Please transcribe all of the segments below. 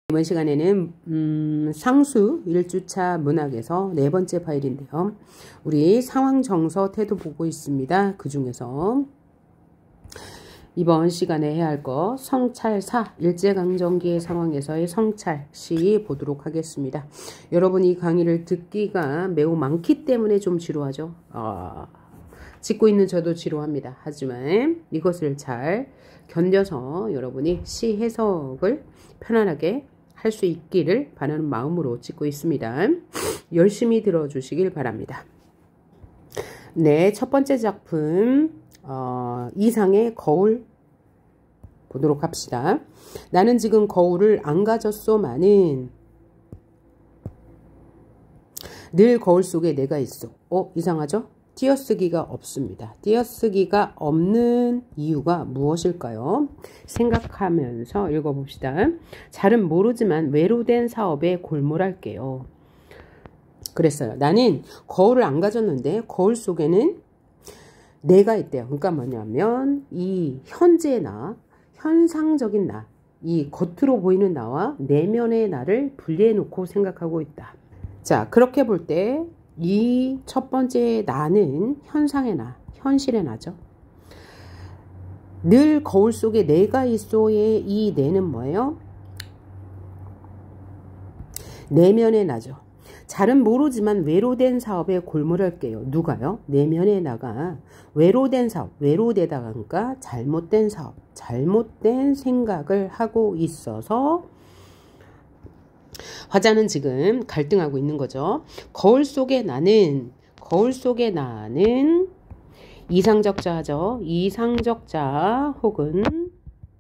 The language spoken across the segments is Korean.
이번 시간에는 상수 1주차 문학에서 네 번째 파일인데요. 우리 상황정서 태도 보고 있습니다. 그 중에서 이번 시간에 해야 할 거 성찰사 일제강점기의 상황에서의 성찰 시 보도록 하겠습니다. 여러분 이 강의를 듣기가 매우 많기 때문에 좀 지루하죠. 찍고 있는 저도 지루합니다. 하지만 이것을 잘 견뎌서 여러분이 시 해석을 편안하게 할 수 있기를 바라는 마음으로 찍고 있습니다. 열심히 들어주시길 바랍니다. 네, 첫 번째 작품 이상의 거울 보도록 합시다. 나는 지금 거울을 안 가졌소마는 늘 거울 속에 내가 있어. 이상하죠? 띄어쓰기가 없습니다. 띄어쓰기가 없는 이유가 무엇일까요? 생각하면서 읽어봅시다. 잘은 모르지만 외로된 사업에 골몰할게요. 그랬어요. 나는 거울을 안 가졌는데 거울 속에는 내가 있대요. 그러니까 뭐냐면 이 현재의 나, 현상적인 나, 이 겉으로 보이는 나와 내면의 나를 분리해 놓고 생각하고 있다. 자, 그렇게 볼 때 이 첫 번째 나는 현상의 나, 현실의 나죠. 늘 거울 속에 내가 있어의 이 내는 뭐예요? 내면의 나죠. 잘은 모르지만 외로된 사업에 골몰할게요. 누가요? 내면의 나가 외로된 사업, 외로되다가 잘못된 사업, 잘못된 생각을 하고 있어서 화자는 지금 갈등하고 있는 거죠. 거울 속의 나는 이상적 자죠. 이상적 자 혹은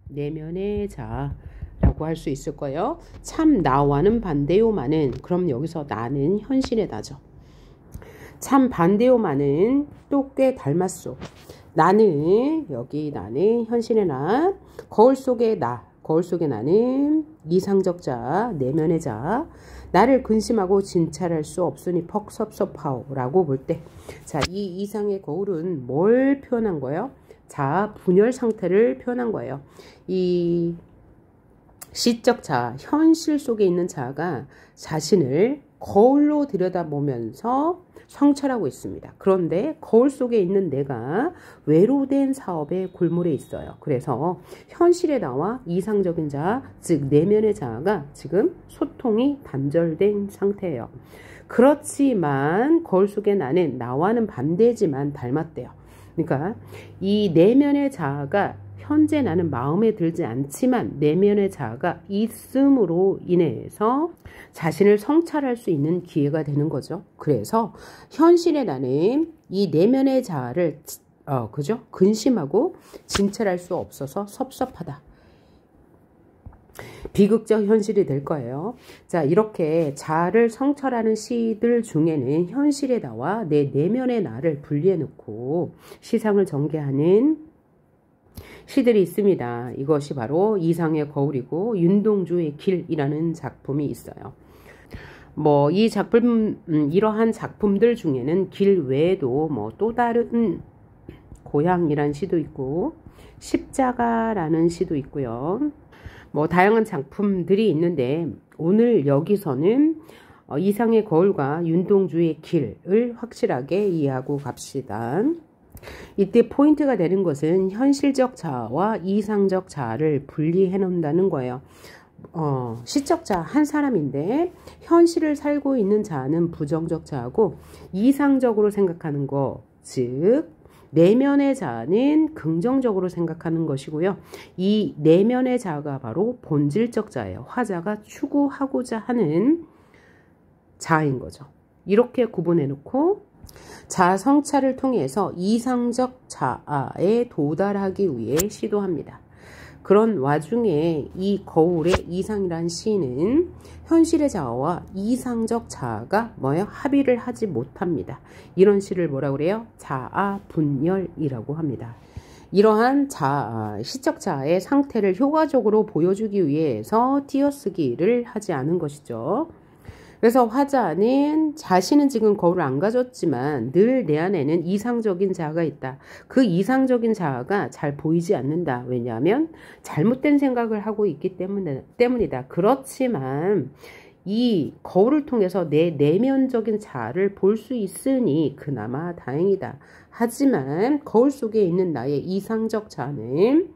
내면의 자라고 할 수 있을 거예요. 참 나와는 반대요만은, 그럼 여기서 나는 현실의 나죠. 참 반대요만은 또 꽤 닮았소. 나는 여기 나는 현실의 나, 거울 속의 나, 거울 속의 나는 이상적 자, 내면의 자, 나를 근심하고 진찰할 수 없으니 퍽 섭섭하오 라고 볼 때, 자, 이 이상의 거울은 뭘 표현한 거예요? 자, 분열 상태를 표현한 거예요. 이 시적 자, 현실 속에 있는 자가 자신을 거울로 들여다보면서 성찰하고 있습니다. 그런데 거울 속에 있는 내가 외로된 사업에 골몰해 있어요. 그래서 현실의 나와 이상적인 자, 즉 내면의 자가 지금 소통이 단절된 상태예요. 그렇지만 거울 속의 나는 나와는 반대지만 닮았대요. 그러니까 이 내면의 자가 현재 나는 마음에 들지 않지만 내면의 자아가 있음으로 인해서 자신을 성찰할 수 있는 기회가 되는 거죠. 그래서 현실의 나는 이 내면의 자아를 근심하고 진찰할 수 없어서 섭섭하다. 비극적 현실이 될 거예요. 자, 이렇게 자아를 성찰하는 시들 중에는 현실의 나와 내 내면의 나를 분리해 놓고 시상을 전개하는 시들이 있습니다. 이것이 바로 이상의 거울이고 윤동주의 길이라는 작품이 있어요. 이 작품, 이러한 작품들 중에는 길 외에도 또 다른 고향이라는 시도 있고 십자가라는 시도 있고요. 다양한 작품들이 있는데 오늘 여기서는 이상의 거울과 윤동주의 길을 확실하게 이해하고 갑시다. 이때 포인트가 되는 것은 현실적 자아와 이상적 자아를 분리해 놓는다는 거예요. 시적 자아 한 사람인데 현실을 살고 있는 자아는 부정적 자아고 이상적으로 생각하는 것, 즉 내면의 자아는 긍정적으로 생각하는 것이고요. 이 내면의 자아가 바로 본질적 자아예요. 화자가 추구하고자 하는 자아인 거죠. 이렇게 구분해 놓고 자아 성찰을 통해서 이상적 자아에 도달하기 위해 시도합니다. 그런 와중에 이 거울의 이상이란 시는 현실의 자아와 이상적 자아가 합의를 하지 못합니다. 이런 시를 뭐라고 그래요? 자아 분열이라고 합니다. 이러한 시적 자아의 상태를 효과적으로 보여주기 위해서 띄어쓰기를 하지 않은 것이죠. 그래서 화자는 자신은 지금 거울을 안 가졌지만 늘 내 안에는 이상적인 자아가 있다. 그 이상적인 자아가 잘 보이지 않는다. 왜냐하면 잘못된 생각을 하고 있기 때문이다. 그렇지만 이 거울을 통해서 내 내면적인 자아를 볼 수 있으니 그나마 다행이다. 하지만 거울 속에 있는 나의 이상적 자아는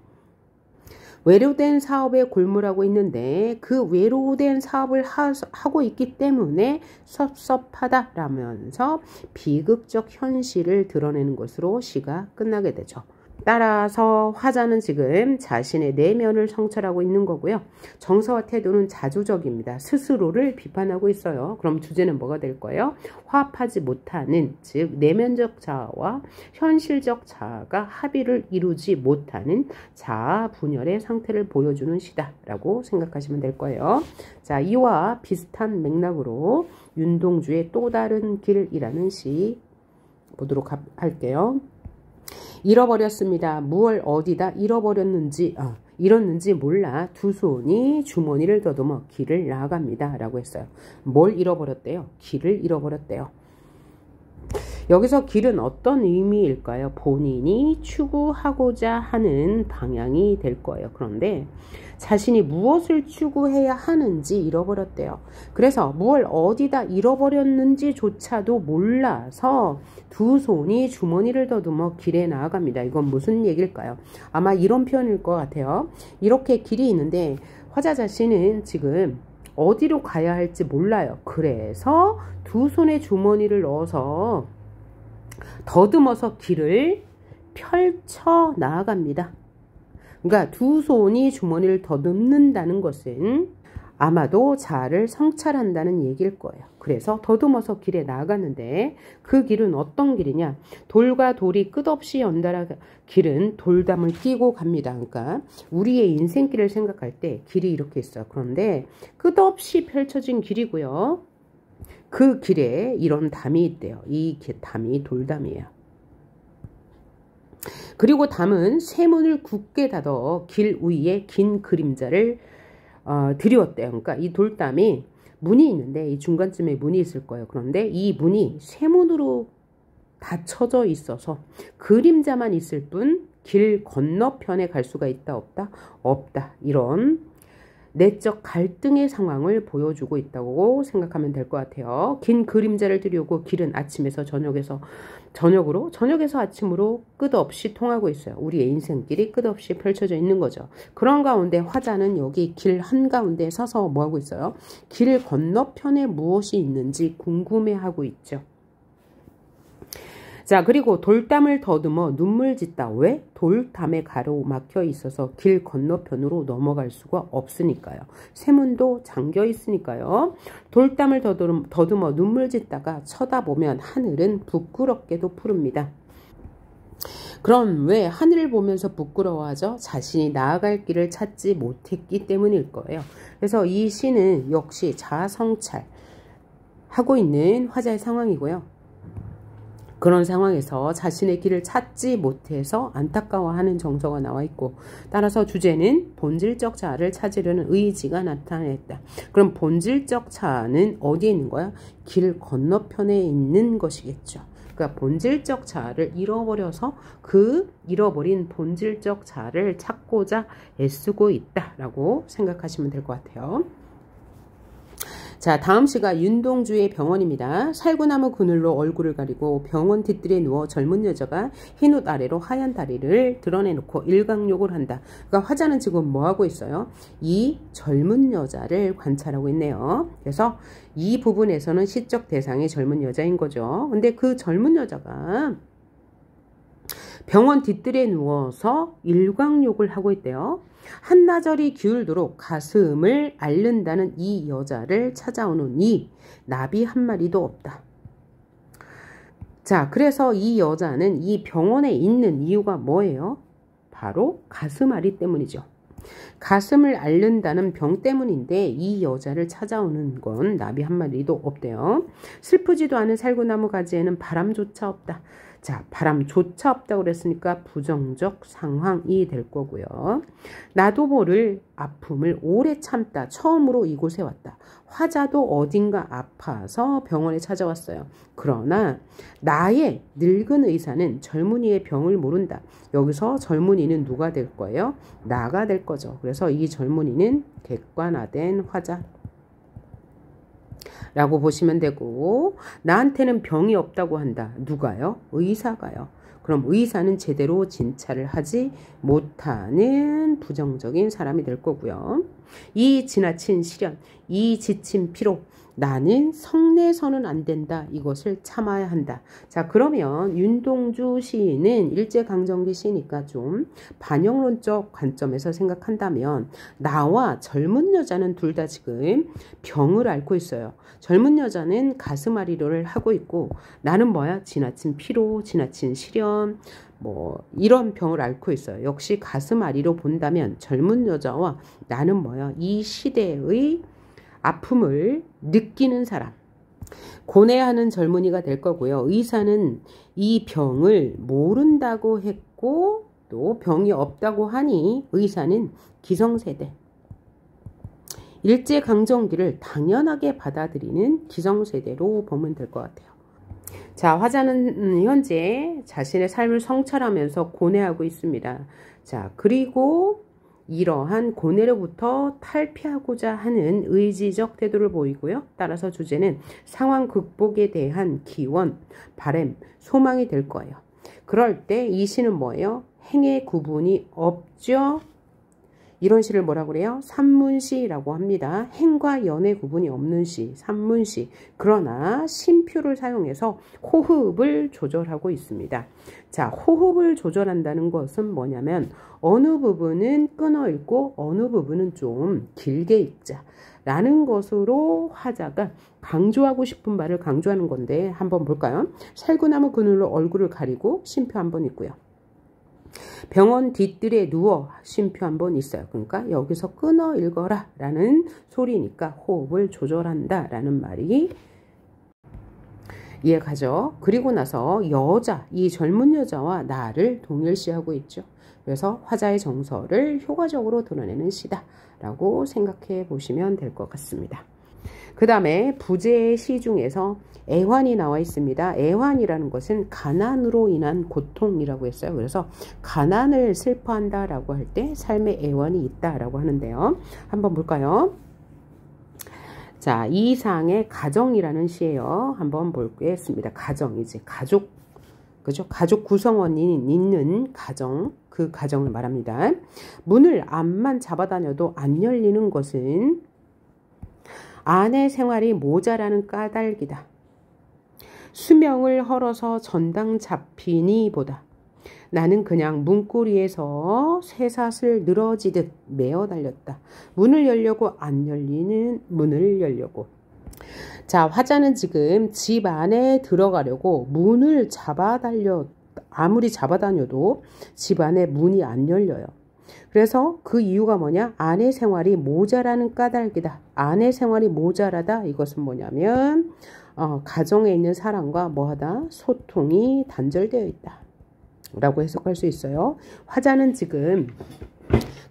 외로된 사업에 골몰하고 있는데 그 외로된 사업을 하고 있기 때문에 섭섭하다라면서 비극적 현실을 드러내는 것으로 시가 끝나게 되죠. 따라서 화자는 지금 자신의 내면을 성찰하고 있는 거고요. 정서와 태도는 자조적입니다. 스스로를 비판하고 있어요. 그럼 주제는 뭐가 될 거예요? 화합하지 못하는, 즉 내면적 자아와 현실적 자아가 합의를 이루지 못하는 자아 분열의 상태를 보여주는 시다라고 생각하시면 될 거예요. 자, 이와 비슷한 맥락으로 윤동주의 또 다른 길이라는 시 보도록 할게요. 잃어버렸습니다. 무얼 어디다 잃어버렸는지 잃었는지 몰라 두 손이 주머니를 더듬어 길을 나아갑니다. 라고 했어요. 뭘 잃어버렸대요? 길을 잃어버렸대요. 여기서 길은 어떤 의미일까요? 본인이 추구하고자 하는 방향이 될 거예요. 그런데 자신이 무엇을 추구해야 하는지 잃어버렸대요. 그래서 무엇을 어디다 잃어버렸는지조차도 몰라서 두 손이 주머니를 더듬어 길에 나아갑니다. 이건 무슨 얘기일까요? 아마 이런 표현일 것 같아요. 이렇게 길이 있는데 화자 자신은 지금 어디로 가야 할지 몰라요. 그래서 두 손에 주머니를 넣어서 더듬어서 길을 펼쳐 나아갑니다. 그러니까 두 손이 주머니를 더듬는다는 것은 아마도 자아를 성찰한다는 얘기일 거예요. 그래서 더듬어서 길에 나아갔는데 그 길은 어떤 길이냐? 돌과 돌이 끝없이 연달아 길은 돌담을 끼고 갑니다. 그러니까 우리의 인생길을 생각할 때 길이 이렇게 있어요. 그런데 끝없이 펼쳐진 길이고요. 그 길에 이런 담이 있대요. 이 담이 돌담이에요. 그리고 담은 쇠문을 굳게 닫아 길 위에 긴 그림자를 드리웠대요. 그러니까 이 돌담이 문이 있는데 이 중간쯤에 문이 있을 거예요. 그런데 이 문이 쇠문으로 닫혀져 있어서 그림자만 있을 뿐 길 건너편에 갈 수가 있다 없다? 없다. 이런 내적 갈등의 상황을 보여주고 있다고 생각하면 될 것 같아요. 긴 그림자를 들이우고 길은 아침에서 저녁에서 아침으로 끝없이 통하고 있어요. 우리의 인생길이 끝없이 펼쳐져 있는 거죠. 그런 가운데 화자는 여기 길 한가운데 서서 뭐하고 있어요? 길 건너편에 무엇이 있는지 궁금해하고 있죠. 자, 그리고 돌담을 더듬어 눈물 짓다. 왜? 돌담에 가로막혀 있어서 길 건너편으로 넘어갈 수가 없으니까요. 쇠문도 잠겨 있으니까요. 돌담을 더듬어 눈물 짓다가 쳐다보면 하늘은 부끄럽게도 푸릅니다. 그럼 왜 하늘을 보면서 부끄러워하죠? 자신이 나아갈 길을 찾지 못했기 때문일 거예요. 그래서 이 시는 역시 자아 성찰 하고 있는 화자의 상황이고요. 그런 상황에서 자신의 길을 찾지 못해서 안타까워하는 정서가 나와 있고, 따라서 주제는 본질적 자아를 찾으려는 의지가 나타냈다. 그럼 본질적 자아는 어디에 있는 거야? 길 건너편에 있는 것이겠죠. 그러니까 본질적 자아를 잃어버려서 그 잃어버린 본질적 자아를 찾고자 애쓰고 있다라고 생각하시면 될 것 같아요. 자, 다음 시가 윤동주의 병원입니다. 살구나무 그늘로 얼굴을 가리고 병원 뒷뜰에 누워 젊은 여자가 흰 옷 아래로 하얀 다리를 드러내놓고 일광욕을 한다. 그러니까 화자는 지금 뭐하고 있어요? 이 젊은 여자를 관찰하고 있네요. 그래서 이 부분에서는 시적 대상이 젊은 여자인 거죠. 근데 그 젊은 여자가 병원 뒷뜰에 누워서 일광욕을 하고 있대요. 한나절이 기울도록 가슴을 앓는다는 이 여자를 찾아오는 이 나비 한 마리도 없다. 자, 그래서 이 여자는 이 병원에 있는 이유가 뭐예요? 바로 가슴 앓이 때문이죠. 가슴을 앓는다는 병 때문인데 이 여자를 찾아오는 건 나비 한 마리도 없대요. 슬프지도 않은 살구나무 가지에는 바람조차 없다. 자, 바람조차 없다고 그랬으니까 부정적 상황이 될 거고요. 나도 모를 아픔을 오래 참다. 처음으로 이곳에 왔다. 화자도 어딘가 아파서 병원에 찾아왔어요. 그러나 나의 늙은 의사는 젊은이의 병을 모른다. 여기서 젊은이는 누가 될 거예요? 나가 될 거죠. 그래서 이 젊은이는 객관화된 화자 라고 보시면 되고, 나한테는 병이 없다고 한다. 누가요? 의사가요. 그럼 의사는 제대로 진찰을 하지 못하는 부정적인 사람이 될 거고요. 이 지나친 시련, 이 지친 피로, 나는 성내서는 안 된다. 이것을 참아야 한다. 자, 그러면 윤동주 시인은 일제강점기 시니까 좀 반영론적 관점에서 생각한다면 나와 젊은 여자는 둘 다 지금 병을 앓고 있어요. 젊은 여자는 가슴앓이를 하고 있고 나는 뭐야? 지나친 피로, 지나친 시련, 뭐 이런 병을 앓고 있어요. 역시 가슴앓이로 본다면 젊은 여자와 나는 뭐야? 이 시대의 아픔을 느끼는 사람, 고뇌하는 젊은이가 될 거고요. 의사는 이 병을 모른다고 했고 또 병이 없다고 하니 의사는 기성세대, 일제강점기를 당연하게 받아들이는 기성세대로 보면 될 것 같아요. 자, 화자는 현재 자신의 삶을 성찰하면서 고뇌하고 있습니다. 자, 그리고 이러한 고뇌로부터 탈피하고자 하는 의지적 태도를 보이고요. 따라서 주제는 상황 극복에 대한 기원, 바람, 소망이 될 거예요. 그럴 때 이 시는 뭐예요? 행의 구분이 없죠. 이런 시를 뭐라고 그래요? 산문시라고 합니다. 행과 연의 구분이 없는 시, 산문시. 그러나 쉼표를 사용해서 호흡을 조절하고 있습니다. 자, 호흡을 조절한다는 것은 뭐냐면 어느 부분은 끊어 읽고 어느 부분은 좀 길게 읽자 라는 것으로 화자가 강조하고 싶은 바를 강조하는 건데 한번 볼까요? 살구나무 그늘로 얼굴을 가리고 쉼표 한번 있고요. 병원 뒤뜰에 누워 쉼표 한번 있어요. 그러니까 여기서 끊어 읽어라 라는 소리니까 호흡을 조절한다 라는 말이 이해가죠? 그리고 나서 여자, 이 젊은 여자와 나를 동일시하고 있죠. 그래서 화자의 정서를 효과적으로 드러내는 시다 라고 생각해 보시면 될 것 같습니다. 그 다음에 부제의 시 중에서 애환이 나와 있습니다. 애환이라는 것은 가난으로 인한 고통이라고 했어요. 그래서 가난을 슬퍼한다 라고 할 때 삶의 애환이 있다 라고 하는데요. 한번 볼까요? 자, 이상의 가정이라는 시예요. 한번 보겠습니다. 가정이지. 가족, 그죠? 가족 구성원이 있는 가정, 그 가정을 말합니다. 문을 앞만 잡아다녀도 안 열리는 것은 아내 생활이 모자라는 까닭이다. 수명을 헐어서 전당 잡히니 보다. 나는 그냥 문고리에서 쇠사슬 늘어지듯 메어 달렸다. 문을 열려고 안 열리는 문을 열려고. 자, 화자는 지금 집 안에 들어가려고 문을 아무리 잡아다녀도 집 안에 문이 안 열려요. 그래서 그 이유가 뭐냐? 아내 생활이 모자라는 까닭이다. 아내 생활이 모자라다. 이것은 뭐냐면 가정에 있는 사람과 뭐하다? 소통이 단절되어 있다 라고 해석할 수 있어요. 화자는 지금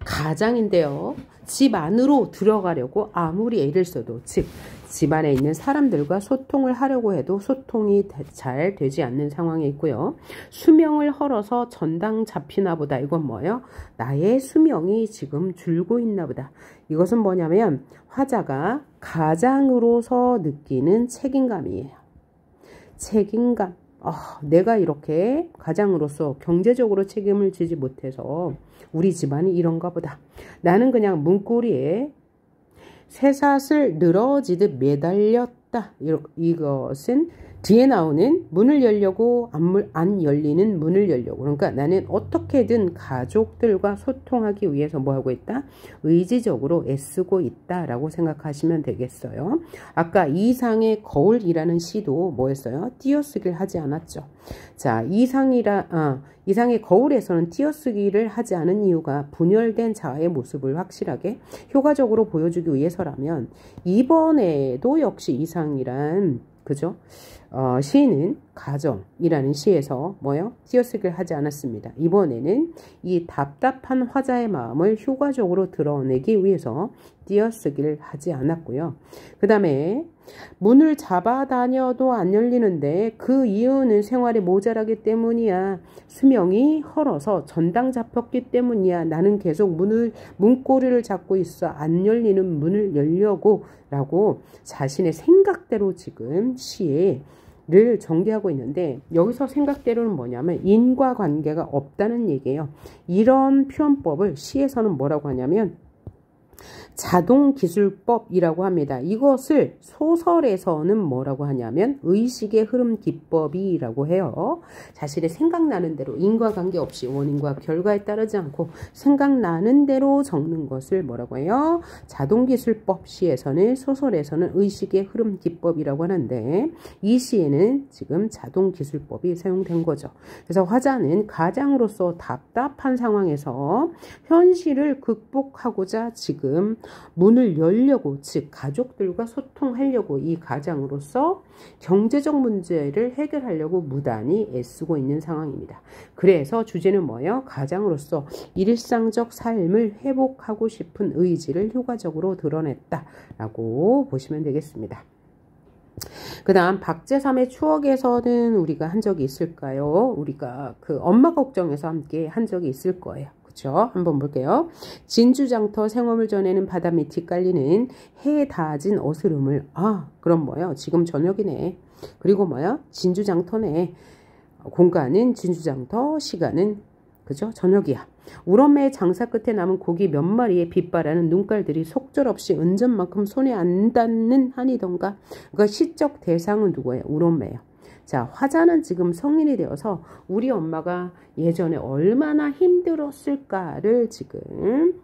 가장인데요. 집 안으로 들어가려고 아무리 애를 써도, 즉 집 안에 있는 사람들과 소통을 하려고 해도 소통이 잘 되지 않는 상황에 있고요. 수명을 헐어서 전당 잡히나 보다. 이건 뭐예요? 나의 수명이 지금 줄고 있나 보다. 이것은 뭐냐면 화자가 가장으로서 느끼는 책임감이에요. 책임감. 내가 이렇게 가장으로서 경제적으로 책임을 지지 못해서 우리 집안이 이런가 보다. 나는 그냥 문고리에 쇠사슬 늘어지듯 매달렸다. 이것은 뒤에 나오는 문을 열려고 안 열리는 문을 열려고. 그러니까 나는 어떻게든 가족들과 소통하기 위해서 뭐하고 있다? 의지적으로 애쓰고 있다라고 생각하시면 되겠어요. 아까 이상의 거울이라는 시도 뭐였어요? 띄어쓰기를 하지 않았죠. 자, 이상의 거울에서는 띄어쓰기를 하지 않은 이유가 분열된 자아의 모습을 확실하게 효과적으로 보여주기 위해서라면 이번에도 역시 이상이란 그죠? 시인은 가정이라는 시에서 뭐요? 띄어쓰기를 하지 않았습니다. 이번에는 이 답답한 화자의 마음을 효과적으로 드러내기 위해서 띄어쓰기를 하지 않았고요. 그 다음에 문을 잡아다녀도 안 열리는데 그 이유는 생활이 모자라기 때문이야. 수명이 헐어서 전당 잡혔기 때문이야. 나는 계속 문고리를 잡고 있어. 안 열리는 문을 열려고 라고 자신의 생각대로 지금 시를 전개하고 있는데, 여기서 생각대로는 뭐냐면 인과관계가 없다는 얘기예요. 이런 표현법을 시에서는 뭐라고 하냐면 자동기술법이라고 합니다. 이것을 소설에서는 뭐라고 하냐면 의식의 흐름 기법이라고 해요. 자신의 생각나는 대로 인과관계 없이 원인과 결과에 따르지 않고 생각나는 대로 적는 것을 뭐라고 해요? 자동기술법. 시에서는, 소설에서는 의식의 흐름 기법이라고 하는데 이 시에는 지금 자동기술법이 사용된 거죠. 그래서 화자는 가장으로서 답답한 상황에서 현실을 극복하고자 지금 문을 열려고, 즉 가족들과 소통하려고 이 가장으로서 경제적 문제를 해결하려고 무단히 애쓰고 있는 상황입니다. 그래서 주제는 뭐예요? 가장으로서 일상적 삶을 회복하고 싶은 의지를 효과적으로 드러냈다라고 보시면 되겠습니다. 그 다음 박제삼의 추억에서는 우리가 한 적이 있을까요? 우리가 그 엄마 걱정에서 함께 한 적이 있을 거예요. 그렇죠? 한번 볼게요. 진주장터 생엄을 전에는 바다 밑이 깔리는 해 닿아진 어스름을, 그럼 뭐예요? 지금 저녁이네. 그리고 뭐예요? 진주장터네. 공간은 진주장터, 시간은 그죠? 저녁이야. 우렁매의 장사 끝에 남은 고기 몇 마리의 빛바라는 눈깔들이 속절없이 은전만큼 손에 안 닿는 한이던가. 그러니까 시적 대상은 누구예요? 우렁매예요. 자, 화자는 지금 성인이 되어서 우리 엄마가 예전에 얼마나 힘들었을까를 지금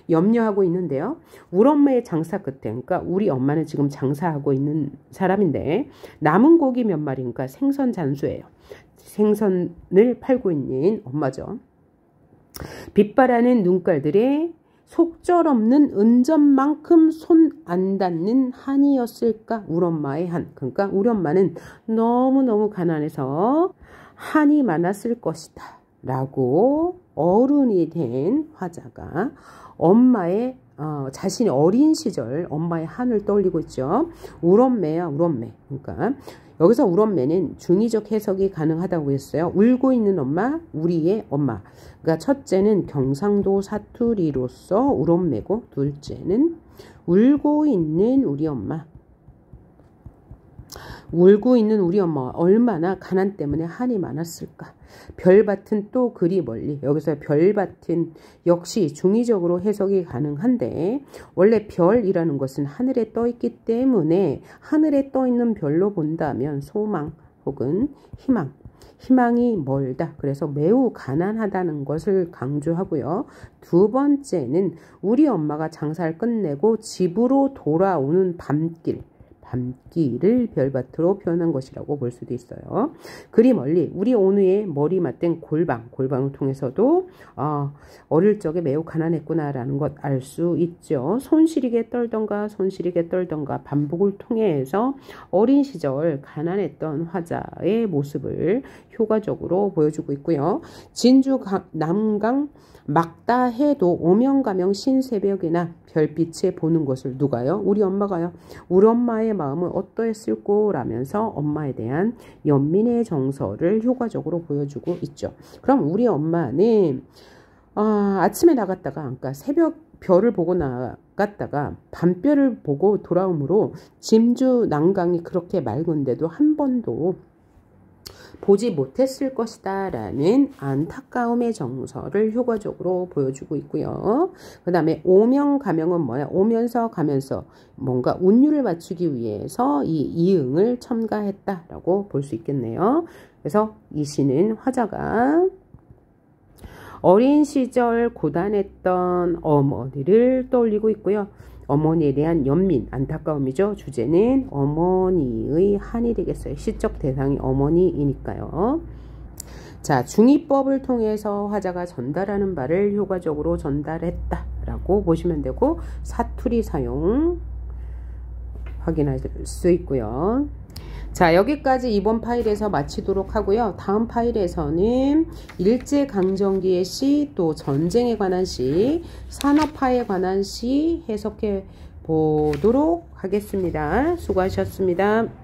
염려하고 있는데요. 우렁매의 장사 끝에, 그러니까 우리 엄마는 지금 장사하고 있는 사람인데 남은 고기 몇 마리니까 생선 잔수예요. 생선을 팔고 있는 엄마죠. 빛바라는 눈깔들의 속절없는 은전만큼 손 안 닿는 한이었을까? 우리 엄마의 한. 그러니까 우리 엄마는 너무너무 가난해서 한이 많았을 것이다 라고 어른이 된 화자가 엄마의 자신이 어린 시절 엄마의 한을 떠올리고 있죠. 우렁매야, 우렁매. 그러니까 여기서 우렁매는 중의적 해석이 가능하다고 했어요. 울고 있는 엄마, 우리의 엄마. 그러니까 첫째는 경상도 사투리로서 우렁매고, 둘째는 울고 있는 우리 엄마. 울고 있는 우리 엄마가 얼마나 가난 때문에 한이 많았을까. 별밭은 또 그리 멀리. 여기서 별밭은 역시 중의적으로 해석이 가능한데 원래 별이라는 것은 하늘에 떠 있기 때문에 하늘에 떠 있는 별로 본다면 소망 혹은 희망이 멀다. 그래서 매우 가난하다는 것을 강조하고요. 두 번째는 우리 엄마가 장사를 끝내고 집으로 돌아오는 밤길을 별밭으로 표현한 것이라고 볼 수도 있어요. 그리 멀리 우리 온우의 머리 맞댄 골방을 통해서도 어릴 적에 매우 가난했구나라는 것 알 수 있죠. 손시리게 떨던가 반복을 통해서 어린 시절 가난했던 화자의 모습을 효과적으로 보여주고 있고요. 진주 남강 막다 해도 오명가명 신새벽이나 별빛에 보는 것을 누가요? 우리 엄마가요. 우리 엄마의 마음은 어떠했을꼬 라면서 엄마에 대한 연민의 정서를 효과적으로 보여주고 있죠. 그럼 우리 엄마는 아침에 나갔다가, 그러니까 새벽 별을 보고 나갔다가 밤별을 보고 돌아오므로 진주 난강이 그렇게 맑은데도 한 번도 보지 못했을 것이다 라는 안타까움의 정서를 효과적으로 보여주고 있고요. 그 다음에 오명가명은 뭐야? 오면서 가면서 뭔가 운율을 맞추기 위해서 이 이응을 첨가했다라고 볼 수 있겠네요. 그래서 이 시는 화자가 어린 시절 고단했던 어머니를 떠올리고 있고요. 어머니에 대한 연민, 안타까움이죠. 주제는 어머니의 한이 되겠어요. 시적 대상이 어머니이니까요. 자, 중의법을 통해서 화자가 전달하는 바를 효과적으로 전달했다라고 보시면 되고 사투리 사용 확인할 수 있고요. 자, 여기까지 이번 파일에서 마치도록 하고요. 다음 파일에서는 일제강점기의 시, 또 전쟁에 관한 시, 산업화에 관한 시 해석해 보도록 하겠습니다. 수고하셨습니다.